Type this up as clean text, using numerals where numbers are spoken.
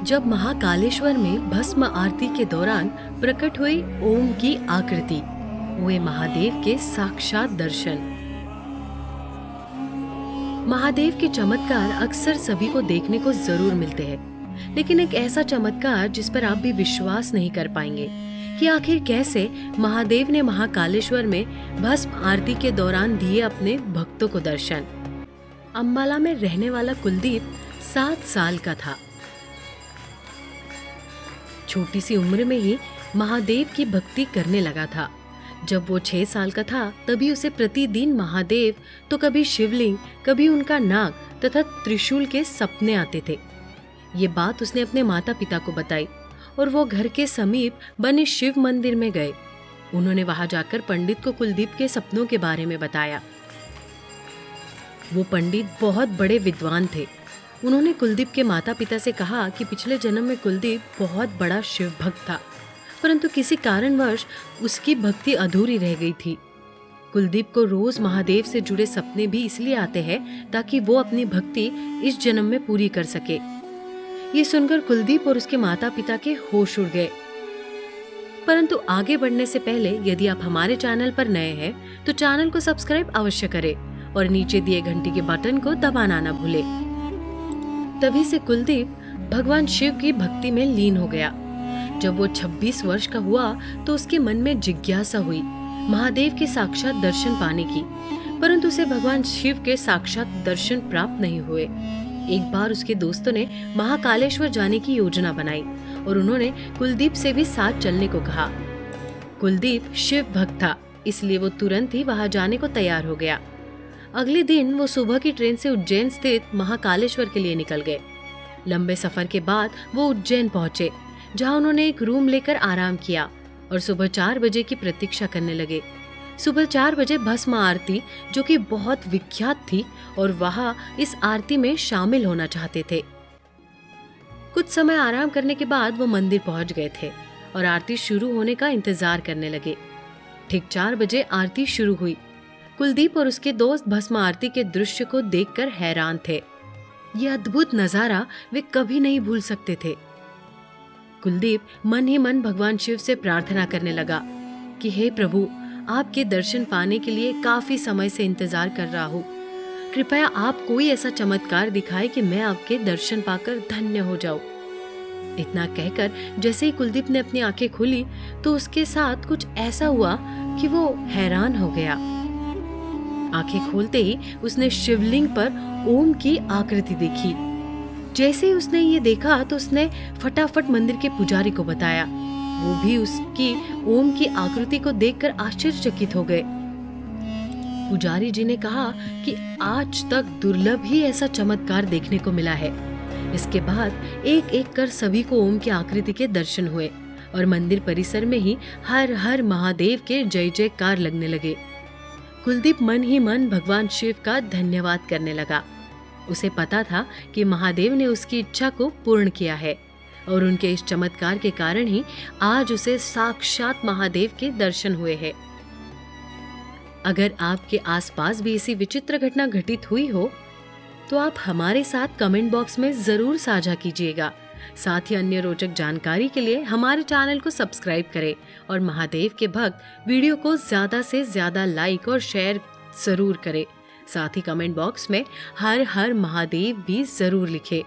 जब महाकालेश्वर में भस्म आरती के दौरान प्रकट हुई ओम की आकृति, हुए महादेव के साक्षात दर्शन। महादेव के चमत्कार अक्सर सभी को देखने को जरूर मिलते हैं, लेकिन एक ऐसा चमत्कार जिस पर आप भी विश्वास नहीं कर पाएंगे कि आखिर कैसे महादेव ने महाकालेश्वर में भस्म आरती के दौरान दिए अपने भक्तों को दर्शन। अंबाला में रहने वाला कुलदीप 7 साल का था। छोटी सी उम्र में ही महादेव की भक्ति करने लगा था। जब वो 6 साल का था तभी उसे प्रतिदिन महादेव तो कभी शिवलिंग, कभी उनका नाग तथा त्रिशूल के सपने आते थे। ये बात उसने अपने माता पिता को बताई और वो घर के समीप बने शिव मंदिर में गए। उन्होंने वहां जाकर पंडित को कुलदीप के सपनों के बारे में बताया। वो पंडित बहुत बड़े विद्वान थे। उन्होंने कुलदीप के माता पिता से कहा कि पिछले जन्म में कुलदीप बहुत बड़ा शिव भक्त था, परंतु किसी कारणवश उसकी भक्ति अधूरी रह गई थी। कुलदीप को रोज महादेव से जुड़े सपने भी इसलिए आते हैं ताकि वो अपनी भक्ति इस जन्म में पूरी कर सके। ये सुनकर कुलदीप और उसके माता पिता के होश उड़ गए। परंतु आगे बढ़ने से पहले यदि आप हमारे चैनल पर नए हैं तो चैनल को सब्सक्राइब अवश्य करें और नीचे दिए घंटी के बटन को दबाना ना भूले। तभी से कुलदीप भगवान शिव की भक्ति में लीन हो गया। जब वो 26 वर्ष का हुआ तो उसके मन में जिज्ञासा हुई महादेव के साक्षात दर्शन पाने की, परंतु उसे भगवान शिव के साक्षात दर्शन प्राप्त नहीं हुए। एक बार उसके दोस्तों ने महाकालेश्वर जाने की योजना बनाई और उन्होंने कुलदीप से भी साथ चलने को कहा। कुलदीप शिव भक्त था, इसलिए वो तुरंत ही वहां जाने को तैयार हो गया। अगले दिन वो सुबह की ट्रेन से उज्जैन स्थित महाकालेश्वर के लिए निकल गए। लंबे सफर के बाद वो उज्जैन पहुंचे, जहां उन्होंने एक रूम लेकर आराम किया और सुबह 4 बजे की प्रतीक्षा करने लगे। सुबह 4 बजे भस्म आरती, जो कि बहुत विख्यात थी, और वहां इस आरती में शामिल होना चाहते थे। कुछ समय आराम करने के बाद वो मंदिर पहुंच गए थे और आरती शुरू होने का इंतजार करने लगे। ठीक 4 बजे आरती शुरू हुई। कुलदीप और उसके दोस्त भस्म आरती के दृश्य को देखकर हैरान थे। यह अद्भुत नजारा वे कभी नहीं भूल सकते थे। कुलदीप मन ही मन भगवान शिव से प्रार्थना करने लगा कि हे प्रभु, आपके दर्शन पाने के लिए काफी समय से इंतजार कर रहा हूँ। कृपया आप कोई ऐसा चमत्कार दिखाए कि मैं आपके दर्शन पाकर धन्य हो जाऊं। इतना कहकर जैसे ही कुलदीप ने अपनी आंखें खोली तो उसके साथ कुछ ऐसा हुआ कि वो हैरान हो गया। आंखें खोलते ही उसने शिवलिंग पर ओम की आकृति देखी। जैसे ही उसने ये देखा तो उसने फटाफट मंदिर के पुजारी को बताया। वो भी उसकी ओम की आकृति को देखकर आश्चर्यचकित हो गए। पुजारी जी ने कहा कि आज तक दुर्लभ ही ऐसा चमत्कार देखने को मिला है। इसके बाद एक एक कर सभी को ओम की आकृति के दर्शन हुए और मंदिर परिसर में ही हर हर महादेव के जय जयकार लगने लगे। कुलदीप मन ही मन भगवान शिव का धन्यवाद करने लगा। उसे पता था कि महादेव ने उसकी इच्छा को पूर्ण किया है और उनके इस चमत्कार के कारण ही आज उसे साक्षात महादेव के दर्शन हुए हैं। अगर आपके आसपास भी ऐसी विचित्र घटना घटित हुई हो तो आप हमारे साथ कमेंट बॉक्स में जरूर साझा कीजिएगा। साथ ही अन्य रोचक जानकारी के लिए हमारे चैनल को सब्सक्राइब करें और महादेव के भक्त वीडियो को ज्यादा से ज्यादा लाइक और शेयर जरूर करें। साथ ही कमेंट बॉक्स में हर हर महादेव भी जरूर लिखें।